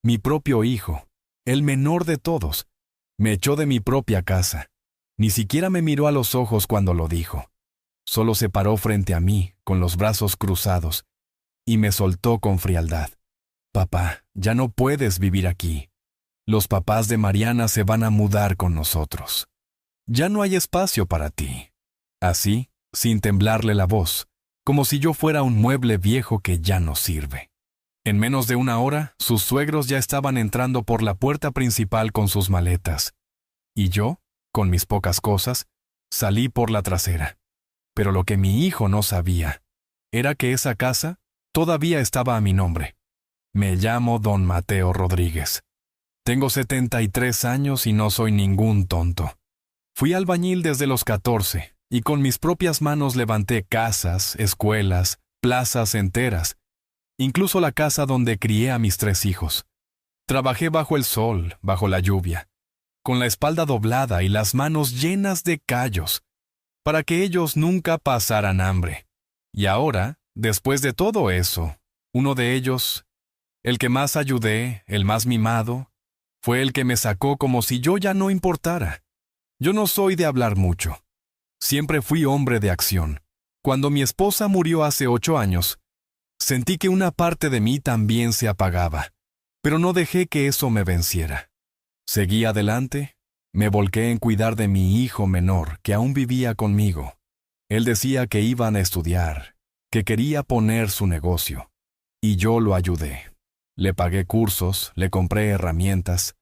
Mi propio hijo, el menor de todos, me echó de mi propia casa. Ni siquiera me miró a los ojos cuando lo dijo. Solo se paró frente a mí, con los brazos cruzados, y me soltó con frialdad. Papá, ya no puedes vivir aquí. Los papás de Mariana se van a mudar con nosotros. Ya no hay espacio para ti. Así, sin temblarle la voz, como si yo fuera un mueble viejo que ya no sirve. En menos de una hora, sus suegros ya estaban entrando por la puerta principal con sus maletas. Y yo, con mis pocas cosas, salí por la trasera. Pero lo que mi hijo no sabía era que esa casa todavía estaba a mi nombre. Me llamo Don Mateo Rodríguez. Tengo 73 años y no soy ningún tonto. Fui albañil desde los 14 y con mis propias manos levanté casas, escuelas, plazas enteras, incluso la casa donde crié a mis 3 hijos. Trabajé bajo el sol, bajo la lluvia, con la espalda doblada y las manos llenas de callos, para que ellos nunca pasaran hambre. Y ahora, después de todo eso, uno de ellos, el que más ayudé, el más mimado, fue el que me sacó como si yo ya no importara. Yo no soy de hablar mucho. Siempre fui hombre de acción. Cuando mi esposa murió hace 8 años, sentí que una parte de mí también se apagaba, pero no dejé que eso me venciera. Seguí adelante, me volqué en cuidar de mi hijo menor que aún vivía conmigo. Él decía que iban a estudiar, que quería poner su negocio, y yo lo ayudé. Le pagué cursos, le compré herramientas,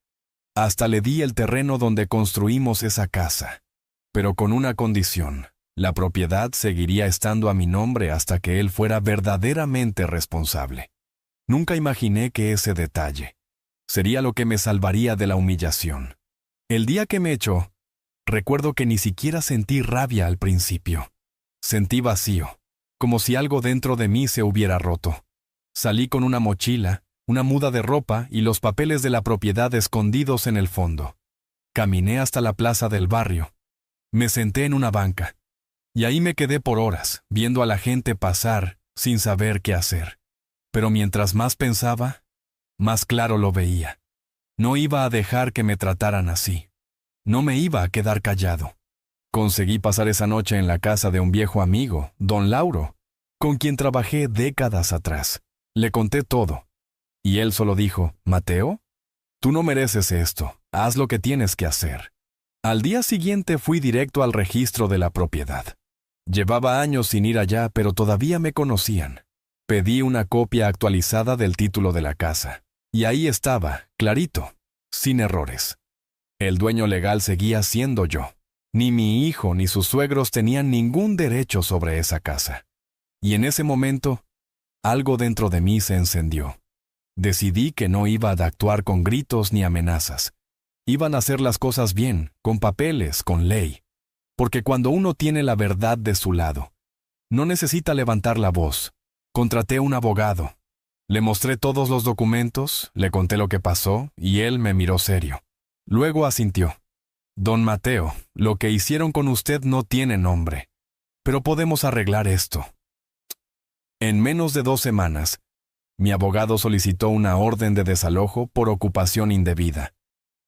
hasta le di el terreno donde construimos esa casa. Pero con una condición: la propiedad seguiría estando a mi nombre hasta que él fuera verdaderamente responsable. Nunca imaginé que ese detalle sería lo que me salvaría de la humillación. El día que me echó, recuerdo que ni siquiera sentí rabia al principio. Sentí vacío, como si algo dentro de mí se hubiera roto. Salí con una mochila, una muda de ropa y los papeles de la propiedad escondidos en el fondo. Caminé hasta la plaza del barrio. Me senté en una banca, y ahí me quedé por horas, viendo a la gente pasar, sin saber qué hacer. Pero mientras más pensaba, más claro lo veía. No iba a dejar que me trataran así. No me iba a quedar callado. Conseguí pasar esa noche en la casa de un viejo amigo, don Lauro, con quien trabajé décadas atrás. Le conté todo, y él solo dijo: «Mateo, tú no mereces esto, haz lo que tienes que hacer». Al día siguiente fui directo al registro de la propiedad. Llevaba años sin ir allá, pero todavía me conocían. Pedí una copia actualizada del título de la casa, y ahí estaba, clarito, sin errores. El dueño legal seguía siendo yo. Ni mi hijo ni sus suegros tenían ningún derecho sobre esa casa. Y en ese momento, algo dentro de mí se encendió. Decidí que no iba a actuar con gritos ni amenazas. Iban a hacer las cosas bien, con papeles, con ley. Porque cuando uno tiene la verdad de su lado, no necesita levantar la voz. Contraté un abogado. Le mostré todos los documentos, le conté lo que pasó, y él me miró serio. Luego asintió. «Don Mateo, lo que hicieron con usted no tiene nombre, pero podemos arreglar esto». En menos de 2 semanas, mi abogado solicitó una orden de desalojo por ocupación indebida.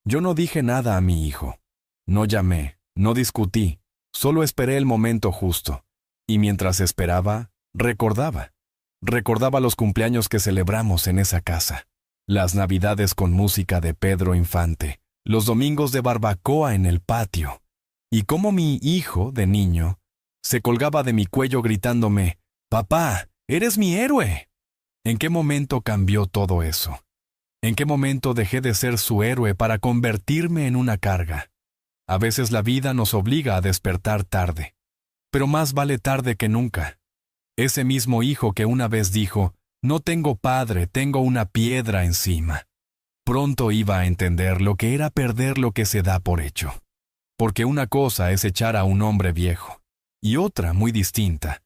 Yo no dije nada a mi hijo. No llamé, no discutí, solo esperé el momento justo. Y mientras esperaba, recordaba. Recordaba los cumpleaños que celebramos en esa casa, las navidades con música de Pedro Infante, los domingos de barbacoa en el patio, y cómo mi hijo, de niño, se colgaba de mi cuello gritándome: «Papá, eres mi héroe». ¿En qué momento cambió todo eso? ¿En qué momento dejé de ser su héroe para convertirme en una carga? A veces la vida nos obliga a despertar tarde, pero más vale tarde que nunca. Ese mismo hijo que una vez dijo: «No tengo padre, tengo una piedra encima», pronto iba a entender lo que era perder lo que se da por hecho. Porque una cosa es echar a un hombre viejo, y otra, muy distinta,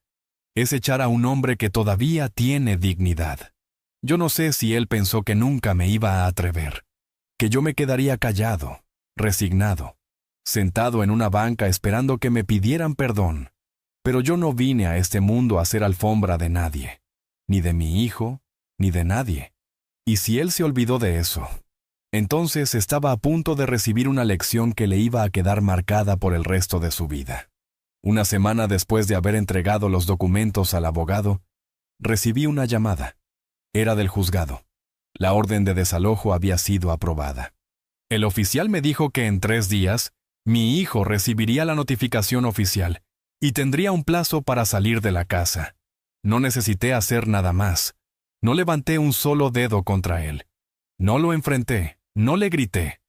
es echar a un hombre que todavía tiene dignidad. Yo no sé si él pensó que nunca me iba a atrever, que yo me quedaría callado, resignado, sentado en una banca esperando que me pidieran perdón. Pero yo no vine a este mundo a ser alfombra de nadie, ni de mi hijo, ni de nadie. Y si él se olvidó de eso, entonces estaba a punto de recibir una lección que le iba a quedar marcada por el resto de su vida. Una semana después de haber entregado los documentos al abogado, recibí una llamada. Era del juzgado. La orden de desalojo había sido aprobada. El oficial me dijo que en 3 días, mi hijo recibiría la notificación oficial y tendría un plazo para salir de la casa. No necesité hacer nada más. No levanté un solo dedo contra él. No lo enfrenté, no le grité.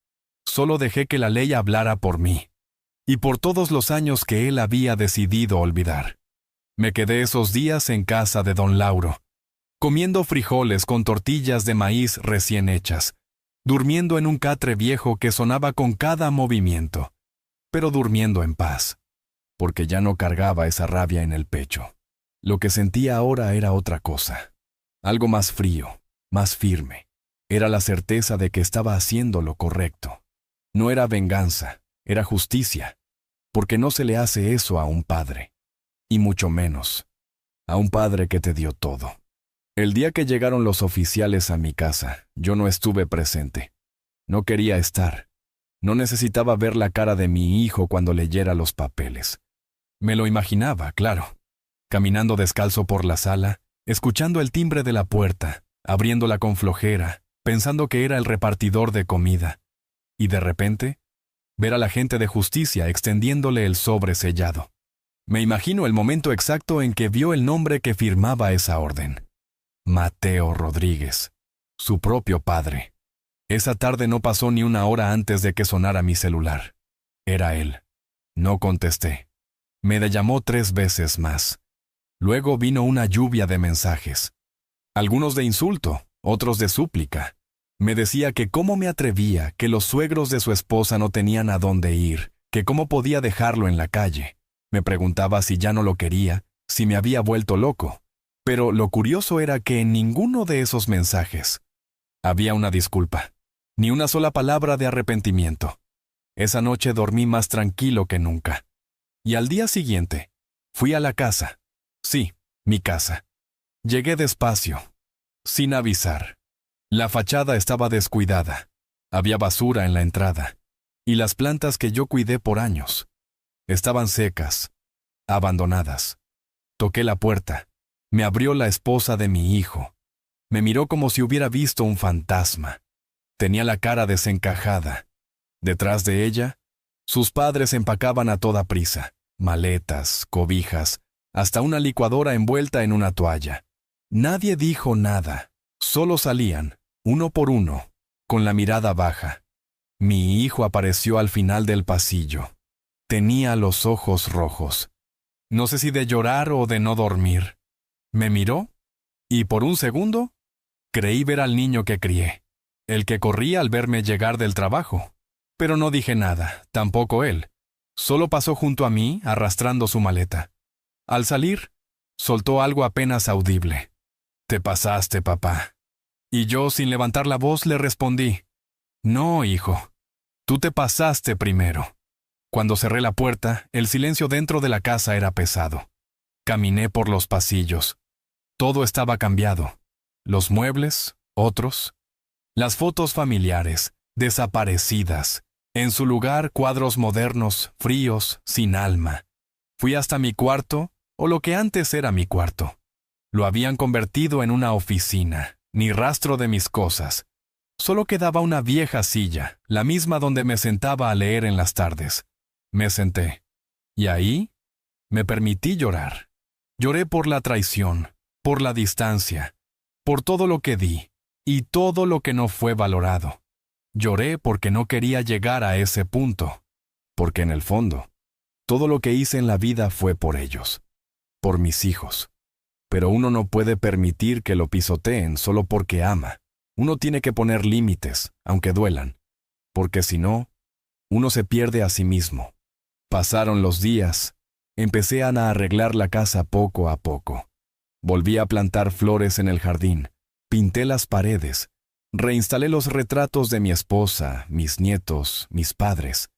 Solo dejé que la ley hablara por mí y por todos los años que él había decidido olvidar. Me quedé esos días en casa de don Lauro, comiendo frijoles con tortillas de maíz recién hechas, durmiendo en un catre viejo que sonaba con cada movimiento, pero durmiendo en paz, porque ya no cargaba esa rabia en el pecho. Lo que sentía ahora era otra cosa, algo más frío, más firme. Era la certeza de que estaba haciendo lo correcto. No era venganza, era justicia, porque no se le hace eso a un padre, y mucho menos a un padre que te dio todo. El día que llegaron los oficiales a mi casa, yo no estuve presente. No quería estar. No necesitaba ver la cara de mi hijo cuando leyera los papeles. Me lo imaginaba, claro, caminando descalzo por la sala, escuchando el timbre de la puerta, abriéndola con flojera, pensando que era el repartidor de comida, y de repente, ver a la gente de justicia extendiéndole el sobre sellado. Me imagino el momento exacto en que vio el nombre que firmaba esa orden. Mateo Rodríguez, su propio padre. Esa tarde no pasó ni una hora antes de que sonara mi celular. Era él. No contesté. Me llamó 3 veces más. Luego vino una lluvia de mensajes. Algunos de insulto, otros de súplica. Me decía que cómo me atrevía, que los suegros de su esposa no tenían a dónde ir, que cómo podía dejarlo en la calle. Me preguntaba si ya no lo quería, si me había vuelto loco. Pero lo curioso era que en ninguno de esos mensajes había una disculpa, ni una sola palabra de arrepentimiento. Esa noche dormí más tranquilo que nunca. Y al día siguiente, fui a la casa. Sí, mi casa. Llegué despacio, sin avisar. La fachada estaba descuidada. Había basura en la entrada. Y las plantas que yo cuidé por años estaban secas, abandonadas. Toqué la puerta. Me abrió la esposa de mi hijo. Me miró como si hubiera visto un fantasma. Tenía la cara desencajada. Detrás de ella, sus padres empacaban a toda prisa. Maletas, cobijas, hasta una licuadora envuelta en una toalla. Nadie dijo nada. Solo salían, uno por uno, con la mirada baja. Mi hijo apareció al final del pasillo. Tenía los ojos rojos. No sé si de llorar o de no dormir. Me miró, y por un segundo, creí ver al niño que crié, el que corría al verme llegar del trabajo. Pero no dije nada, tampoco él. Solo pasó junto a mí, arrastrando su maleta. Al salir, soltó algo apenas audible. «Te pasaste, papá». Y yo, sin levantar la voz, le respondí: «No, hijo, tú te pasaste primero». Cuando cerré la puerta, el silencio dentro de la casa era pesado. Caminé por los pasillos. Todo estaba cambiado. Los muebles, otros. Las fotos familiares, desaparecidas. En su lugar, cuadros modernos, fríos, sin alma. Fui hasta mi cuarto, o lo que antes era mi cuarto. Lo habían convertido en una oficina, ni rastro de mis cosas. Solo quedaba una vieja silla, la misma donde me sentaba a leer en las tardes. Me senté. Y ahí me permití llorar. Lloré por la traición, por la distancia, por todo lo que di y todo lo que no fue valorado. Lloré porque no quería llegar a ese punto, porque en el fondo, todo lo que hice en la vida fue por ellos, por mis hijos. Pero uno no puede permitir que lo pisoteen solo porque ama. Uno tiene que poner límites, aunque duelan, porque si no, uno se pierde a sí mismo. Pasaron los días. Empecé a arreglar la casa poco a poco. Volví a plantar flores en el jardín, pinté las paredes, reinstalé los retratos de mi esposa, mis nietos, mis padres.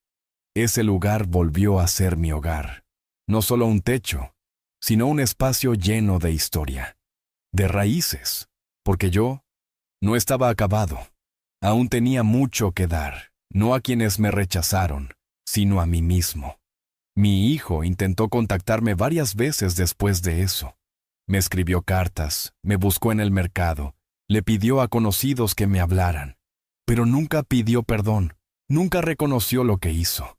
Ese lugar volvió a ser mi hogar. No solo un techo, sino un espacio lleno de historia, de raíces, porque yo No estaba acabado. Aún tenía mucho que dar, no a quienes me rechazaron, sino a mí mismo. Mi hijo intentó contactarme varias veces después de eso. Me escribió cartas, me buscó en el mercado, le pidió a conocidos que me hablaran, pero nunca pidió perdón, nunca reconoció lo que hizo.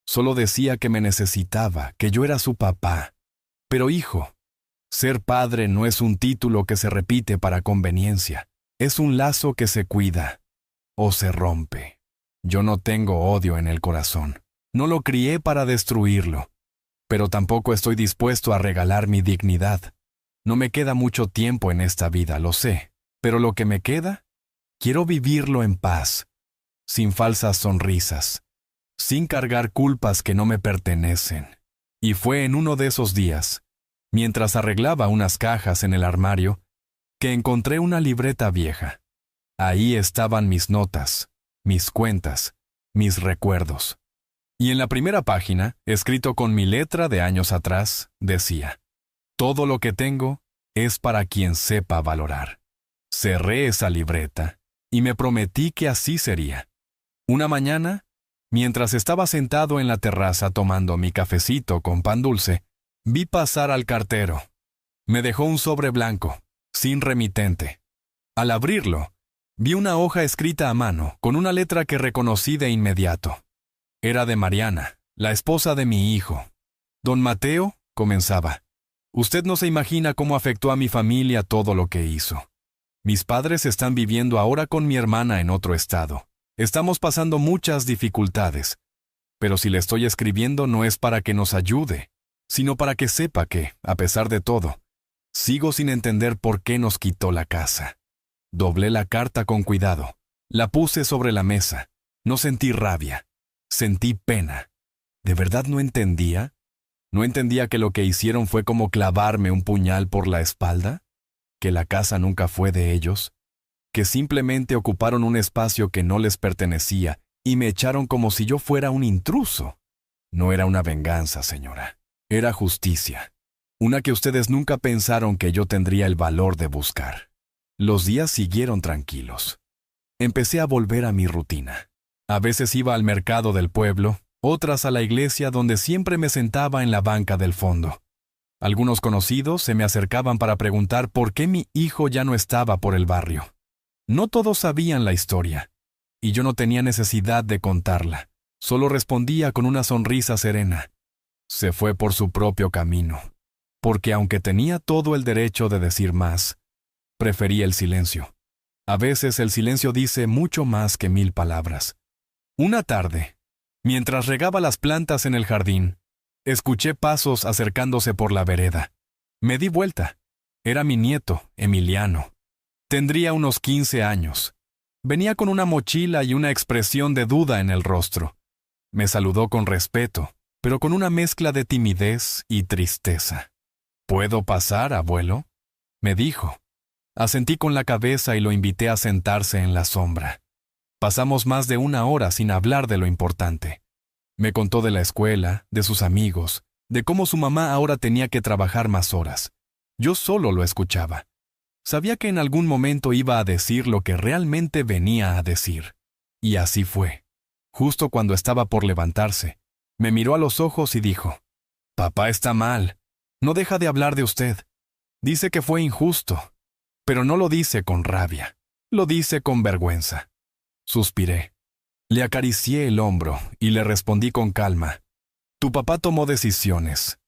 Solo decía que me necesitaba, que yo era su papá. Pero hijo, ser padre no es un título que se repite para conveniencia, es un lazo que se cuida o se rompe. Yo no tengo odio en el corazón, no lo crié para destruirlo, pero tampoco estoy dispuesto a regalar mi dignidad. No me queda mucho tiempo en esta vida, lo sé, pero lo que me queda, quiero vivirlo en paz, sin falsas sonrisas, sin cargar culpas que no me pertenecen. Y fue en uno de esos días, mientras arreglaba unas cajas en el armario, que encontré una libreta vieja. Ahí estaban mis notas, mis cuentas, mis recuerdos. Y en la primera página, escrito con mi letra de años atrás, decía: todo lo que tengo es para quien sepa valorar. Cerré esa libreta y me prometí que así sería. Una mañana, mientras estaba sentado en la terraza tomando mi cafecito con pan dulce, vi pasar al cartero. Me dejó un sobre blanco, sin remitente. Al abrirlo, vi una hoja escrita a mano, con una letra que reconocí de inmediato. Era de Mariana, la esposa de mi hijo. Don Mateo, comenzaba, usted no se imagina cómo afectó a mi familia todo lo que hizo. Mis padres están viviendo ahora con mi hermana en otro estado. Estamos pasando muchas dificultades. Pero si le estoy escribiendo no es para que nos ayude, sino para que sepa que, a pesar de todo, sigo sin entender por qué nos quitó la casa. Doblé la carta con cuidado. La puse sobre la mesa. No sentí rabia. Sentí pena. ¿De verdad no entendía? ¿No entendía que lo que hicieron fue como clavarme un puñal por la espalda? ¿Que la casa nunca fue de ellos? ¿Que simplemente ocuparon un espacio que no les pertenecía y me echaron como si yo fuera un intruso? No era una venganza, señora. Era justicia. Una que ustedes nunca pensaron que yo tendría el valor de buscar. Los días siguieron tranquilos. Empecé a volver a mi rutina. A veces iba al mercado del pueblo, otras a la iglesia donde siempre me sentaba en la banca del fondo. Algunos conocidos se me acercaban para preguntar por qué mi hijo ya no estaba por el barrio. No todos sabían la historia, y yo no tenía necesidad de contarla. Solo respondía con una sonrisa serena. Se fue por su propio camino, porque aunque tenía todo el derecho de decir más, prefería el silencio. A veces el silencio dice mucho más que 1000 palabras. Una tarde, mientras regaba las plantas en el jardín, escuché pasos acercándose por la vereda. Me di vuelta. Era mi nieto, Emiliano. Tendría unos 15 años. Venía con una mochila y una expresión de duda en el rostro. Me saludó con respeto, pero con una mezcla de timidez y tristeza. ¿Puedo pasar, abuelo?, me dijo. Asentí con la cabeza y lo invité a sentarse en la sombra. Pasamos más de 1 hora sin hablar de lo importante. Me contó de la escuela, de sus amigos, de cómo su mamá ahora tenía que trabajar más horas. Yo solo lo escuchaba. Sabía que en algún momento iba a decir lo que realmente venía a decir. Y así fue. Justo cuando estaba por levantarse, me miró a los ojos y dijo: «Papá está mal. No deja de hablar de usted. Dice que fue injusto, pero no lo dice con rabia. Lo dice con vergüenza». Suspiré. Le acaricié el hombro y le respondí con calma: «Tu papá tomó decisiones,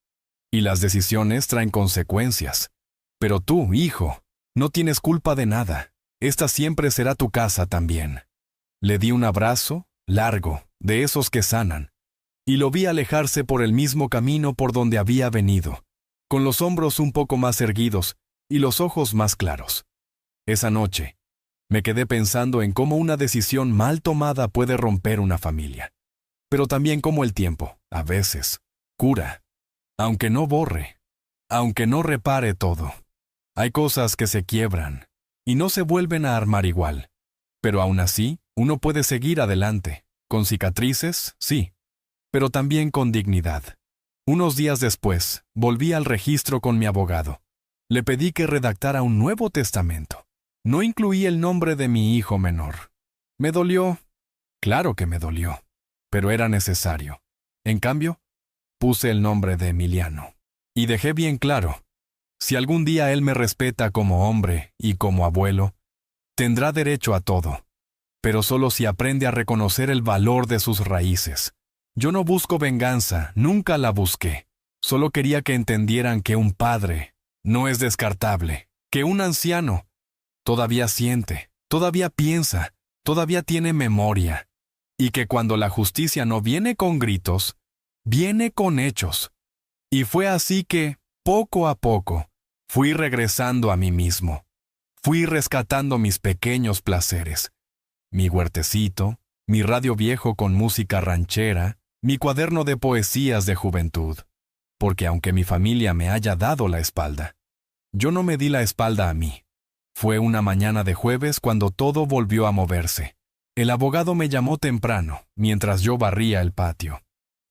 y las decisiones traen consecuencias. Pero tú, hijo, no tienes culpa de nada. Esta siempre será tu casa también». Le di un abrazo, largo, de esos que sanan, y lo vi alejarse por el mismo camino por donde había venido, con los hombros un poco más erguidos y los ojos más claros. Esa noche, me quedé pensando en cómo una decisión mal tomada puede romper una familia, pero también cómo el tiempo, a veces, cura, aunque no borre, aunque no repare todo. Hay cosas que se quiebran y no se vuelven a armar igual, pero aún así, uno puede seguir adelante, con cicatrices, sí, pero también con dignidad. Unos días después, volví al registro con mi abogado. Le pedí que redactara un nuevo testamento. No incluí el nombre de mi hijo menor. Me dolió, claro que me dolió, pero era necesario. En cambio, puse el nombre de Emiliano. Y dejé bien claro, si algún día él me respeta como hombre y como abuelo, tendrá derecho a todo, pero solo si aprende a reconocer el valor de sus raíces. Yo no busco venganza, nunca la busqué. Solo quería que entendieran que un padre no es descartable, que un anciano todavía siente, todavía piensa, todavía tiene memoria, y que cuando la justicia no viene con gritos, viene con hechos. Y fue así que, poco a poco, fui regresando a mí mismo. Fui rescatando mis pequeños placeres. Mi huertecito, mi radio viejo con música ranchera, mi cuaderno de poesías de juventud. Porque aunque mi familia me haya dado la espalda, yo no me di la espalda a mí. Fue una mañana de jueves cuando todo volvió a moverse. El abogado me llamó temprano, mientras yo barría el patio.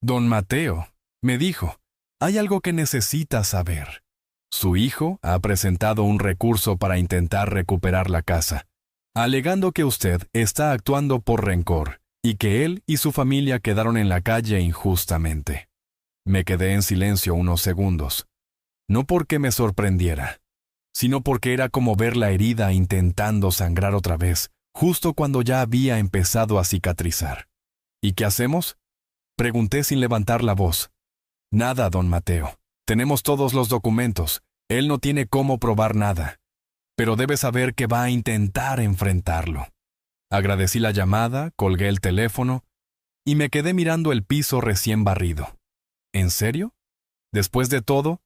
Don Mateo, me dijo, hay algo que necesita saber. Su hijo ha presentado un recurso para intentar recuperar la casa, alegando que usted está actuando por rencor y que él y su familia quedaron en la calle injustamente. Me quedé en silencio unos segundos, no porque me sorprendiera, sino porque era como ver la herida intentando sangrar otra vez, justo cuando ya había empezado a cicatrizar. ¿Y qué hacemos?, pregunté sin levantar la voz. Nada, don Mateo. Tenemos todos los documentos. Él no tiene cómo probar nada. Pero debe saber que va a intentar enfrentarlo. Agradecí la llamada, colgué el teléfono y me quedé mirando el piso recién barrido. ¿En serio? Después de todo,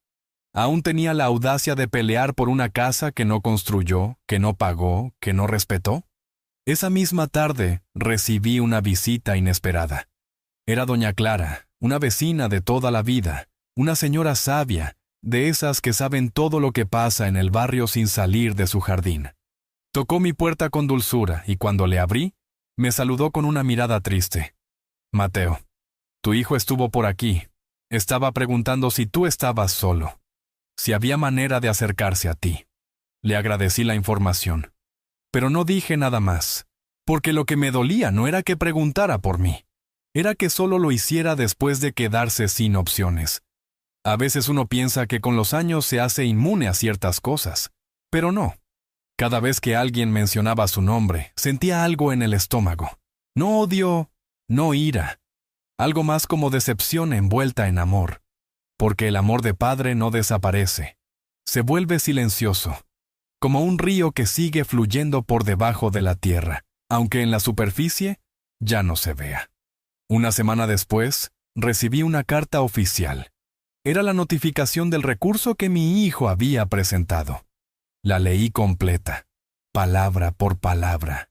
aún tenía la audacia de pelear por una casa que no construyó, que no pagó, que no respetó. Esa misma tarde recibí una visita inesperada. Era doña Clara, una vecina de toda la vida, una señora sabia, de esas que saben todo lo que pasa en el barrio sin salir de su jardín. Tocó mi puerta con dulzura y cuando le abrí, me saludó con una mirada triste. Mateo, tu hijo estuvo por aquí. Estaba preguntando si tú estabas solo, si había manera de acercarse a ti. Le agradecí la información, pero no dije nada más, porque lo que me dolía no era que preguntara por mí. Era que solo lo hiciera después de quedarse sin opciones. A veces uno piensa que con los años se hace inmune a ciertas cosas, pero no. Cada vez que alguien mencionaba su nombre, sentía algo en el estómago. No odio, no ira. Algo más como decepción envuelta en amor. Porque el amor de padre no desaparece. Se vuelve silencioso, como un río que sigue fluyendo por debajo de la tierra, aunque en la superficie ya no se vea. Una semana después, recibí una carta oficial. Era la notificación del recurso que mi hijo había presentado. La leí completa, palabra por palabra.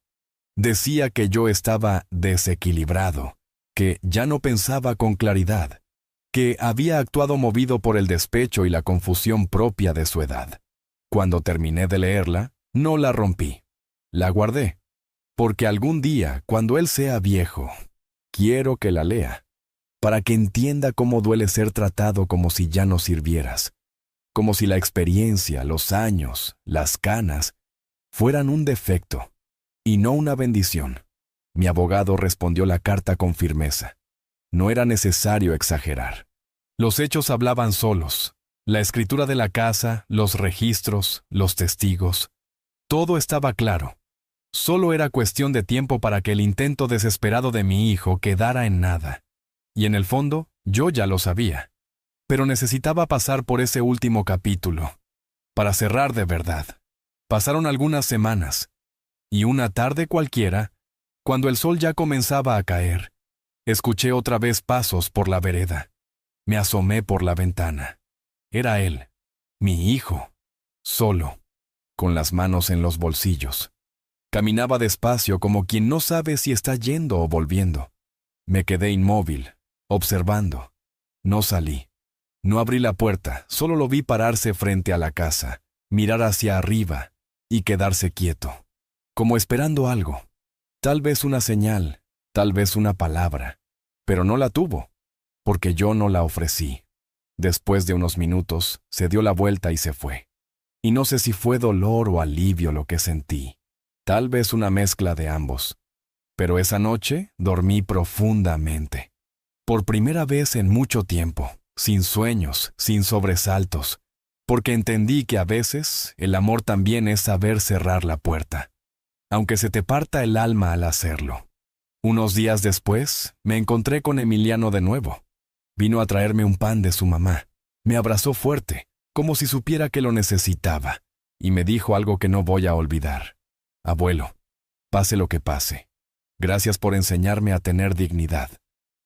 Decía que yo estaba desequilibrado, que ya no pensaba con claridad, que había actuado movido por el despecho y la confusión propia de su edad. Cuando terminé de leerla, no la rompí. La guardé, porque algún día, cuando él sea viejo, quiero que la lea, para que entienda cómo duele ser tratado como si ya no sirvieras, como si la experiencia, los años, las canas, fueran un defecto, y no una bendición. Mi abogado respondió la carta con firmeza. No era necesario exagerar. Los hechos hablaban solos. La escritura de la casa, los registros, los testigos. Todo estaba claro. Solo era cuestión de tiempo para que el intento desesperado de mi hijo quedara en nada. Y en el fondo, yo ya lo sabía. Pero necesitaba pasar por ese último capítulo, para cerrar de verdad. Pasaron algunas semanas, y una tarde cualquiera, cuando el sol ya comenzaba a caer, escuché otra vez pasos por la vereda. Me asomé por la ventana. Era él, mi hijo, solo, con las manos en los bolsillos. Caminaba despacio como quien no sabe si está yendo o volviendo. Me quedé inmóvil, observando. No salí. No abrí la puerta, solo lo vi pararse frente a la casa, mirar hacia arriba y quedarse quieto, como esperando algo. Tal vez una señal, tal vez una palabra, pero no la tuvo, porque yo no la ofrecí. Después de unos minutos, se dio la vuelta y se fue. y no sé si fue dolor o alivio lo que sentí. Tal vez una mezcla de ambos. Pero esa noche dormí profundamente. Por primera vez en mucho tiempo, sin sueños, sin sobresaltos, porque entendí que a veces el amor también es saber cerrar la puerta, aunque se te parta el alma al hacerlo. Unos días después, me encontré con Emiliano de nuevo. Vino a traerme un pan de su mamá. Me abrazó fuerte, como si supiera que lo necesitaba, y me dijo algo que no voy a olvidar. Abuelo, pase lo que pase, gracias por enseñarme a tener dignidad.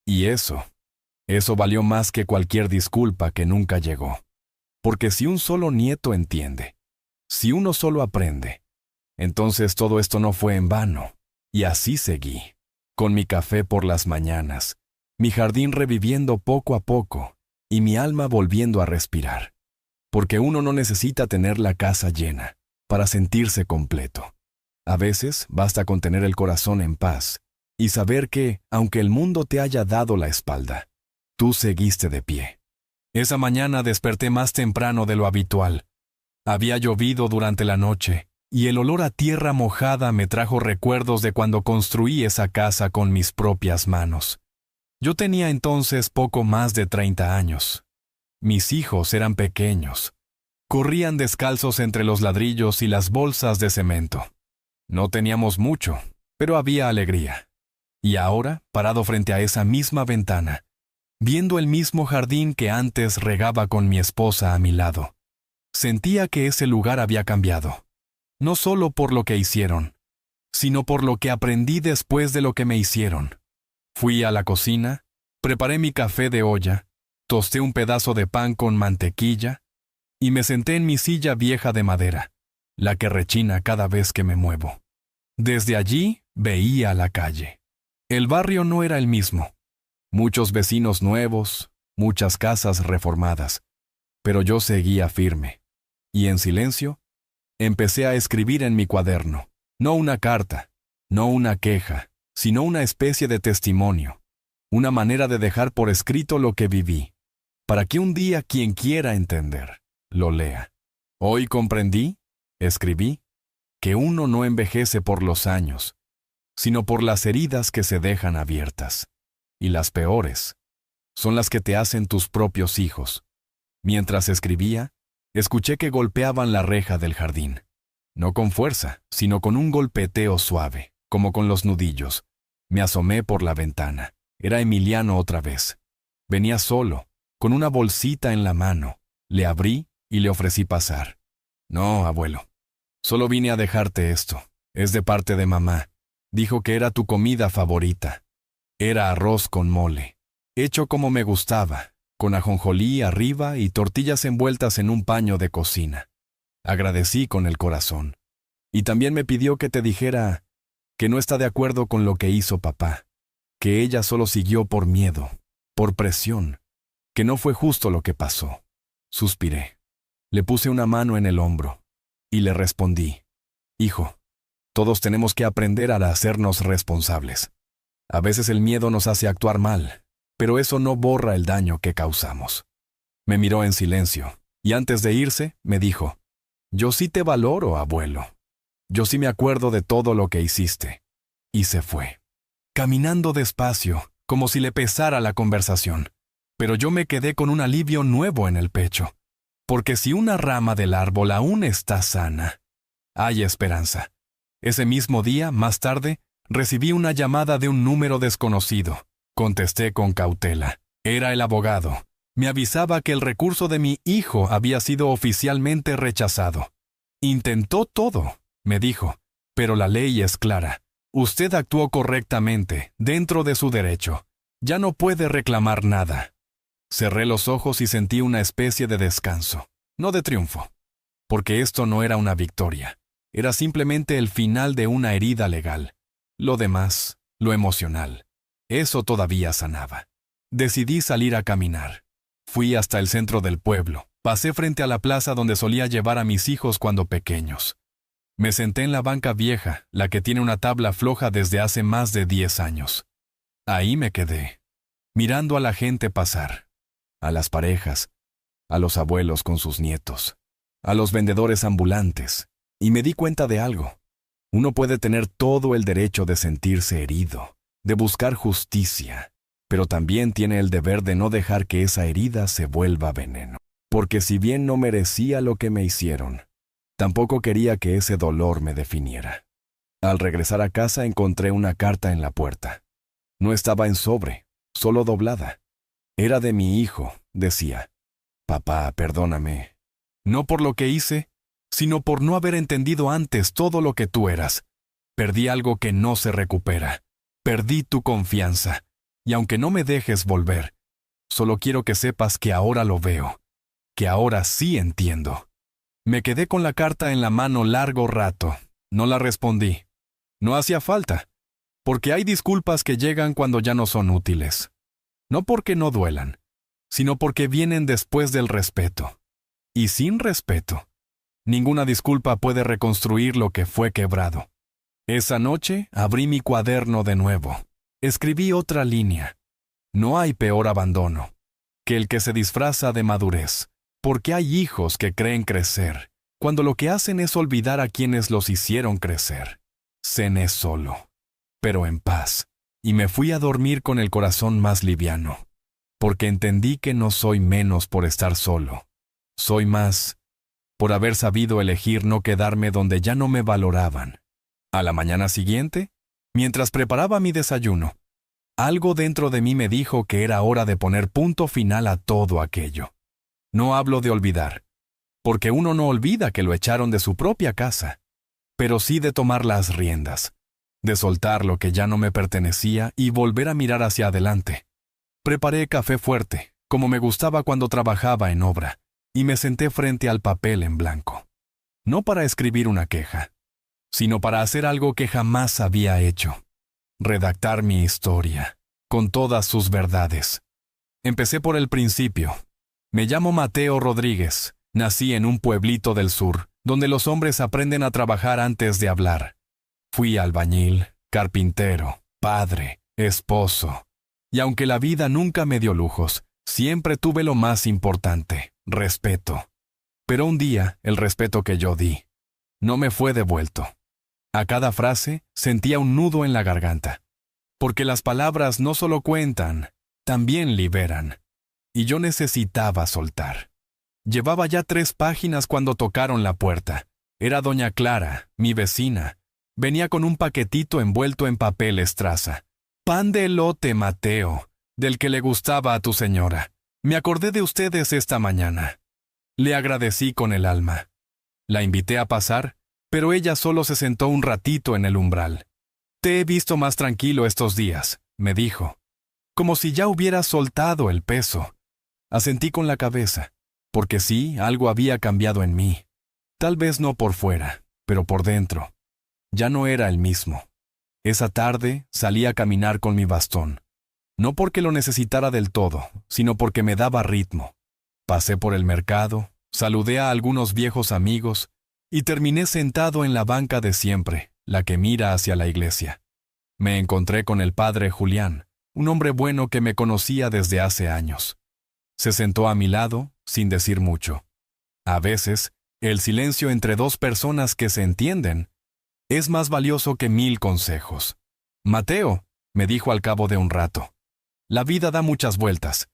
Y eso valió más que cualquier disculpa que nunca llegó. Porque si un solo nieto entiende, si uno solo aprende, entonces todo esto no fue en vano. Y así seguí, con mi café por las mañanas, mi jardín reviviendo poco a poco y mi alma volviendo a respirar. Porque uno no necesita tener la casa llena para sentirse completo. A veces basta con tener el corazón en paz y saber que, aunque el mundo te haya dado la espalda, tú seguiste de pie. Esa mañana desperté más temprano de lo habitual. Había llovido durante la noche, y el olor a tierra mojada me trajo recuerdos de cuando construí esa casa con mis propias manos. Yo tenía entonces poco más de 30 años. Mis hijos eran pequeños. Corrían descalzos entre los ladrillos y las bolsas de cemento. No teníamos mucho, pero había alegría. Y ahora, parado frente a esa misma ventana, viendo el mismo jardín que antes regaba con mi esposa a mi lado, sentía que ese lugar había cambiado. No solo por lo que hicieron, sino por lo que aprendí después de lo que me hicieron. Fui a la cocina, preparé mi café de olla, tosté un pedazo de pan con mantequilla y me senté en mi silla vieja de madera, la que rechina cada vez que me muevo. Desde allí veía la calle. El barrio no era el mismo. Muchos vecinos nuevos, muchas casas reformadas, pero yo seguía firme. Y en silencio, empecé a escribir en mi cuaderno, no una carta, no una queja, sino una especie de testimonio, una manera de dejar por escrito lo que viví, para que un día quien quiera entender, lo lea. Hoy comprendí, escribí, que uno no envejece por los años, sino por las heridas que se dejan abiertas. Y las peores son las que te hacen tus propios hijos. Mientras escribía, escuché que golpeaban la reja del jardín. No con fuerza, sino con un golpeteo suave, como con los nudillos. Me asomé por la ventana. Era Emiliano otra vez. Venía solo, con una bolsita en la mano. Le abrí y le ofrecí pasar. No, abuelo. Solo vine a dejarte esto. Es de parte de mamá. Dijo que era tu comida favorita. Era arroz con mole, hecho como me gustaba, con ajonjolí arriba y tortillas envueltas en un paño de cocina. Agradecí con el corazón. Y también me pidió que te dijera que no está de acuerdo con lo que hizo papá, que ella solo siguió por miedo, por presión, que no fue justo lo que pasó. Suspiré. Le puse una mano en el hombro y le respondí: Hijo, todos tenemos que aprender a hacernos responsables. A veces el miedo nos hace actuar mal, pero eso no borra el daño que causamos. Me miró en silencio, y antes de irse, me dijo: Yo sí te valoro, abuelo. Yo sí me acuerdo de todo lo que hiciste. Y se fue, caminando despacio, como si le pesara la conversación. Pero yo me quedé con un alivio nuevo en el pecho, porque si una rama del árbol aún está sana, hay esperanza. Ese mismo día, más tarde, recibí una llamada de un número desconocido. Contesté con cautela. Era el abogado. Me avisaba que el recurso de mi hijo había sido oficialmente rechazado. Intentó todo, me dijo, pero la ley es clara. Usted actuó correctamente, dentro de su derecho. Ya no puede reclamar nada. Cerré los ojos y sentí una especie de descanso, no de triunfo, porque esto no era una victoria. Era simplemente el final de una herida legal. Lo demás, lo emocional, eso todavía sanaba. Decidí salir a caminar. Fui hasta el centro del pueblo. Pasé frente a la plaza donde solía llevar a mis hijos cuando pequeños. Me senté en la banca vieja, la que tiene una tabla floja desde hace más de 10 años. Ahí me quedé, mirando a la gente pasar, a las parejas, a los abuelos con sus nietos, a los vendedores ambulantes, y me di cuenta de algo. Uno puede tener todo el derecho de sentirse herido, de buscar justicia, pero también tiene el deber de no dejar que esa herida se vuelva veneno. Porque si bien no merecía lo que me hicieron, tampoco quería que ese dolor me definiera. Al regresar a casa encontré una carta en la puerta. No estaba en sobre, solo doblada. Era de mi hijo, decía. Papá, perdóname. No por lo que hice, sino por no haber entendido antes todo lo que tú eras. Perdí algo que no se recupera. Perdí tu confianza. Y aunque no me dejes volver, solo quiero que sepas que ahora lo veo, que ahora sí entiendo. Me quedé con la carta en la mano largo rato. No la respondí. No hacía falta, porque hay disculpas que llegan cuando ya no son útiles. No porque no duelan, sino porque vienen después del respeto. Y sin respeto, ninguna disculpa puede reconstruir lo que fue quebrado. Esa noche abrí mi cuaderno de nuevo. Escribí otra línea. No hay peor abandono que el que se disfraza de madurez, porque hay hijos que creen crecer, cuando lo que hacen es olvidar a quienes los hicieron crecer. Cené solo, pero en paz, y me fui a dormir con el corazón más liviano, porque entendí que no soy menos por estar solo. Soy más por haber sabido elegir no quedarme donde ya no me valoraban. A la mañana siguiente, mientras preparaba mi desayuno, algo dentro de mí me dijo que era hora de poner punto final a todo aquello. No hablo de olvidar, porque uno no olvida que lo echaron de su propia casa, pero sí de tomar las riendas, de soltar lo que ya no me pertenecía y volver a mirar hacia adelante. Preparé café fuerte, como me gustaba cuando trabajaba en obra, y me senté frente al papel en blanco. No para escribir una queja, sino para hacer algo que jamás había hecho. Redactar mi historia, con todas sus verdades. Empecé por el principio. Me llamo Mateo Rodríguez. Nací en un pueblito del sur, donde los hombres aprenden a trabajar antes de hablar. Fui albañil, carpintero, padre, esposo. Y aunque la vida nunca me dio lujos, siempre tuve lo más importante, respeto. Pero un día, el respeto que yo di no me fue devuelto. A cada frase sentía un nudo en la garganta. Porque las palabras no solo cuentan, también liberan. Y yo necesitaba soltar. Llevaba ya 3 páginas cuando tocaron la puerta. Era doña Clara, mi vecina. Venía con un paquetito envuelto en papel estraza. Pan de elote, Mateo, del que le gustaba a tu señora. Me acordé de ustedes esta mañana. Le agradecí con el alma. La invité a pasar, pero ella solo se sentó un ratito en el umbral. Te he visto más tranquilo estos días, me dijo. Como si ya hubiera soltado el peso. Asentí con la cabeza, porque sí, algo había cambiado en mí. Tal vez no por fuera, pero por dentro. Ya no era el mismo. Esa tarde salí a caminar con mi bastón. No porque lo necesitara del todo, sino porque me daba ritmo. Pasé por el mercado, saludé a algunos viejos amigos y terminé sentado en la banca de siempre, la que mira hacia la iglesia. Me encontré con el padre Julián, un hombre bueno que me conocía desde hace años. Se sentó a mi lado, sin decir mucho. A veces, el silencio entre 2 personas que se entienden es más valioso que 1000 consejos. Mateo, me dijo al cabo de un rato, la vida da muchas vueltas,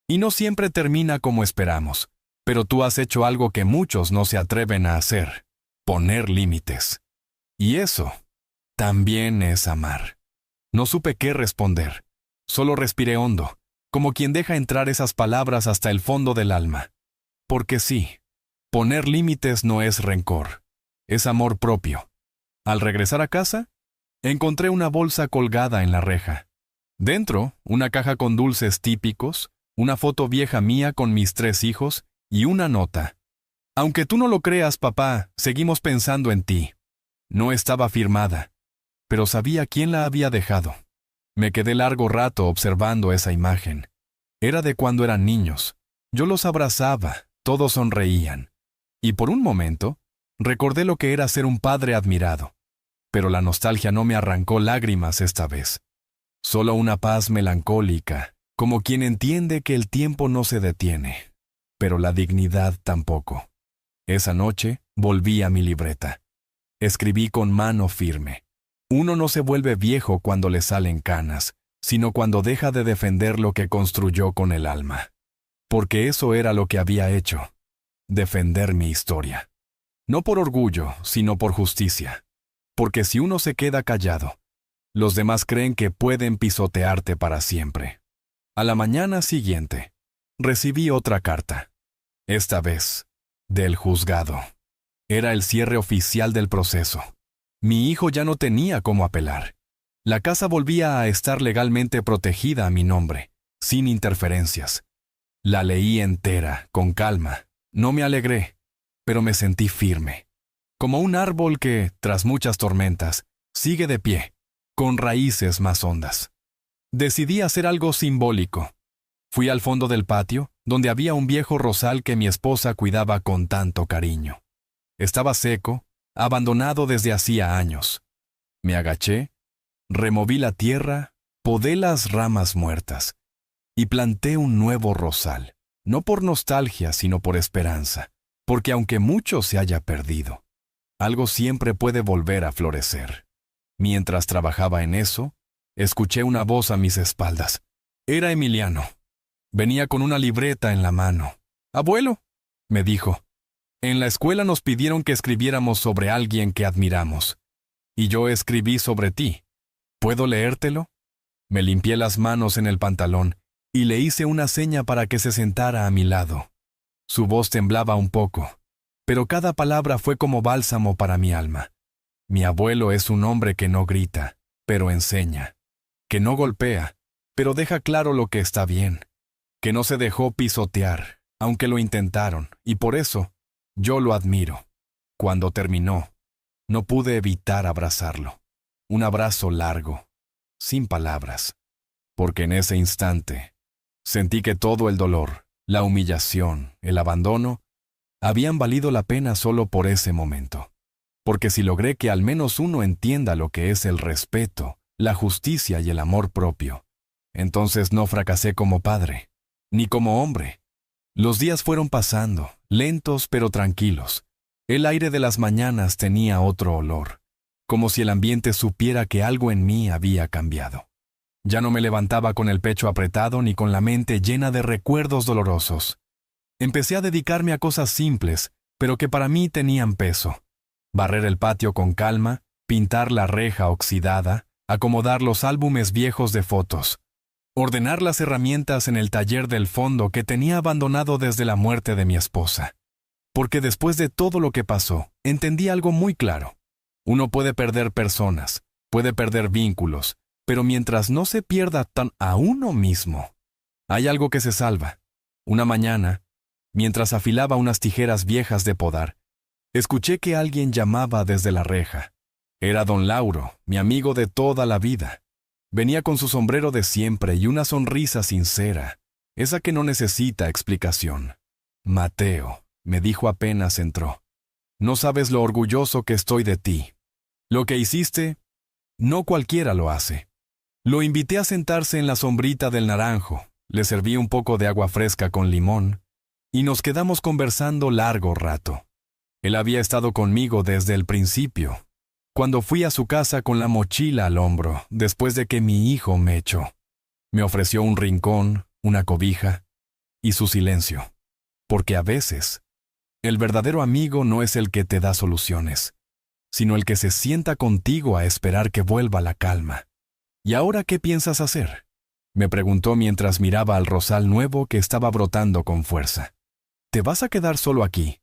y no siempre termina como esperamos, pero tú has hecho algo que muchos no se atreven a hacer, poner límites. Y eso también es amar. No supe qué responder, solo respiré hondo, como quien deja entrar esas palabras hasta el fondo del alma. Porque sí, poner límites no es rencor, es amor propio. Al regresar a casa, encontré una bolsa colgada en la reja. Dentro, una caja con dulces típicos, una foto vieja mía con mis 3 hijos y una nota. Aunque tú no lo creas, papá, seguimos pensando en ti. No estaba firmada, pero sabía quién la había dejado. Me quedé largo rato observando esa imagen. Era de cuando eran niños. Yo los abrazaba, todos sonreían. Y por un momento, recordé lo que era ser un padre admirado. Pero la nostalgia no me arrancó lágrimas esta vez. Solo una paz melancólica, como quien entiende que el tiempo no se detiene, pero la dignidad tampoco. Esa noche volví a mi libreta. Escribí con mano firme. Uno no se vuelve viejo cuando le salen canas, sino cuando deja de defender lo que construyó con el alma. Porque eso era lo que había hecho. Defender mi historia. No por orgullo, sino por justicia. Porque si uno se queda callado, los demás creen que pueden pisotearte para siempre. A la mañana siguiente, recibí otra carta. Esta vez, del juzgado. Era el cierre oficial del proceso. Mi hijo ya no tenía cómo apelar. La casa volvía a estar legalmente protegida a mi nombre, sin interferencias. La leí entera, con calma. No me alegré, pero me sentí firme. Como un árbol que, tras muchas tormentas, sigue de pie, con raíces más hondas. Decidí hacer algo simbólico. Fui al fondo del patio, donde había un viejo rosal que mi esposa cuidaba con tanto cariño. Estaba seco, abandonado desde hacía años. Me agaché, removí la tierra, podé las ramas muertas y planté un nuevo rosal, no por nostalgia, sino por esperanza, porque aunque mucho se haya perdido, algo siempre puede volver a florecer. Mientras trabajaba en eso, escuché una voz a mis espaldas. Era Emiliano. Venía con una libreta en la mano. «Abuelo», me dijo, «en la escuela nos pidieron que escribiéramos sobre alguien que admiramos. Y yo escribí sobre ti. ¿Puedo leértelo?» Me limpié las manos en el pantalón y le hice una seña para que se sentara a mi lado. Su voz temblaba un poco, pero cada palabra fue como bálsamo para mi alma. Mi abuelo es un hombre que no grita, pero enseña, que no golpea, pero deja claro lo que está bien, que no se dejó pisotear, aunque lo intentaron, y por eso yo lo admiro. Cuando terminó, no pude evitar abrazarlo. Un abrazo largo, sin palabras, porque en ese instante sentí que todo el dolor, la humillación, el abandono, habían valido la pena solo por ese momento. Porque si logré que al menos uno entienda lo que es el respeto, la justicia y el amor propio, entonces no fracasé como padre, ni como hombre. Los días fueron pasando, lentos pero tranquilos. El aire de las mañanas tenía otro olor, como si el ambiente supiera que algo en mí había cambiado. Ya no me levantaba con el pecho apretado ni con la mente llena de recuerdos dolorosos. Empecé a dedicarme a cosas simples, pero que para mí tenían peso. Barrer el patio con calma, pintar la reja oxidada, acomodar los álbumes viejos de fotos, ordenar las herramientas en el taller del fondo que tenía abandonado desde la muerte de mi esposa. Porque después de todo lo que pasó, entendí algo muy claro. Uno puede perder personas, puede perder vínculos, pero mientras no se pierda tan a uno mismo, hay algo que se salva. Una mañana, mientras afilaba unas tijeras viejas de podar, escuché que alguien llamaba desde la reja. Era don Lauro, mi amigo de toda la vida. Venía con su sombrero de siempre y una sonrisa sincera, esa que no necesita explicación. «Mateo», me dijo apenas entró, «no sabes lo orgulloso que estoy de ti. Lo que hiciste, no cualquiera lo hace». Lo invité a sentarse en la sombrita del naranjo, le serví un poco de agua fresca con limón, y nos quedamos conversando largo rato. Él había estado conmigo desde el principio, cuando fui a su casa con la mochila al hombro, después de que mi hijo me echó. Me ofreció un rincón, una cobija, y su silencio. Porque a veces, el verdadero amigo no es el que te da soluciones, sino el que se sienta contigo a esperar que vuelva la calma. «¿Y ahora qué piensas hacer?», me preguntó mientras miraba al rosal nuevo que estaba brotando con fuerza. «¿Te vas a quedar solo aquí?».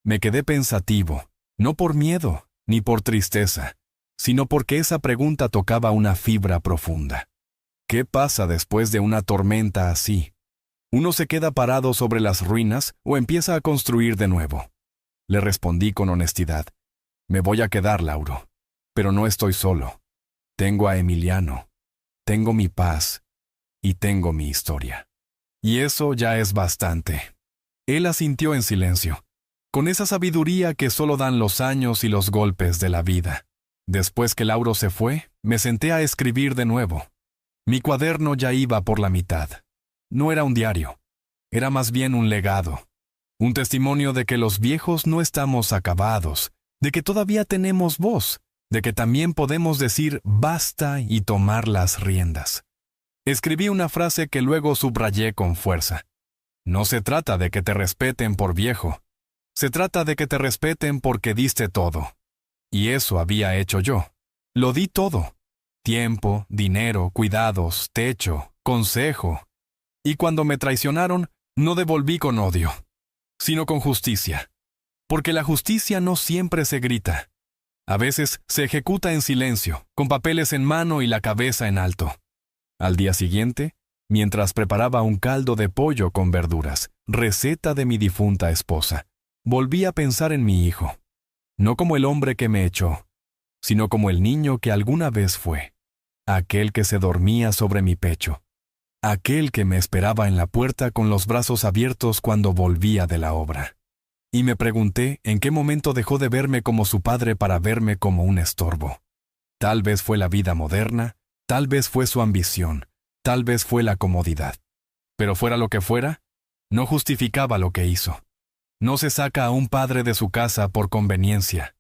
Me quedé pensativo, no por miedo, ni por tristeza, sino porque esa pregunta tocaba una fibra profunda. ¿Qué pasa después de una tormenta así? ¿Uno se queda parado sobre las ruinas o empieza a construir de nuevo? Le respondí con honestidad. «Me voy a quedar, Lauro, pero no estoy solo. Tengo a Emiliano, tengo mi paz y tengo mi historia. Y eso ya es bastante». Él asintió en silencio, con esa sabiduría que solo dan los años y los golpes de la vida. Después que Lauro se fue, me senté a escribir de nuevo. Mi cuaderno ya iba por la mitad. No era un diario, era más bien un legado. Un testimonio de que los viejos no estamos acabados, de que todavía tenemos voz, de que también podemos decir basta y tomar las riendas. Escribí una frase que luego subrayé con fuerza. No se trata de que te respeten por viejo. Se trata de que te respeten porque diste todo. Y eso había hecho yo. Lo di todo. Tiempo, dinero, cuidados, techo, consejo. Y cuando me traicionaron, no devolví con odio, sino con justicia. Porque la justicia no siempre se grita. A veces se ejecuta en silencio, con papeles en mano y la cabeza en alto. Al día siguiente, mientras preparaba un caldo de pollo con verduras, receta de mi difunta esposa, volví a pensar en mi hijo. No como el hombre que me echó, sino como el niño que alguna vez fue. Aquel que se dormía sobre mi pecho. Aquel que me esperaba en la puerta con los brazos abiertos cuando volvía de la obra. Y me pregunté en qué momento dejó de verme como su padre para verme como un estorbo. Tal vez fue la vida moderna, tal vez fue su ambición, tal vez fue la comodidad. Pero fuera lo que fuera, no justificaba lo que hizo. No se saca a un padre de su casa por conveniencia.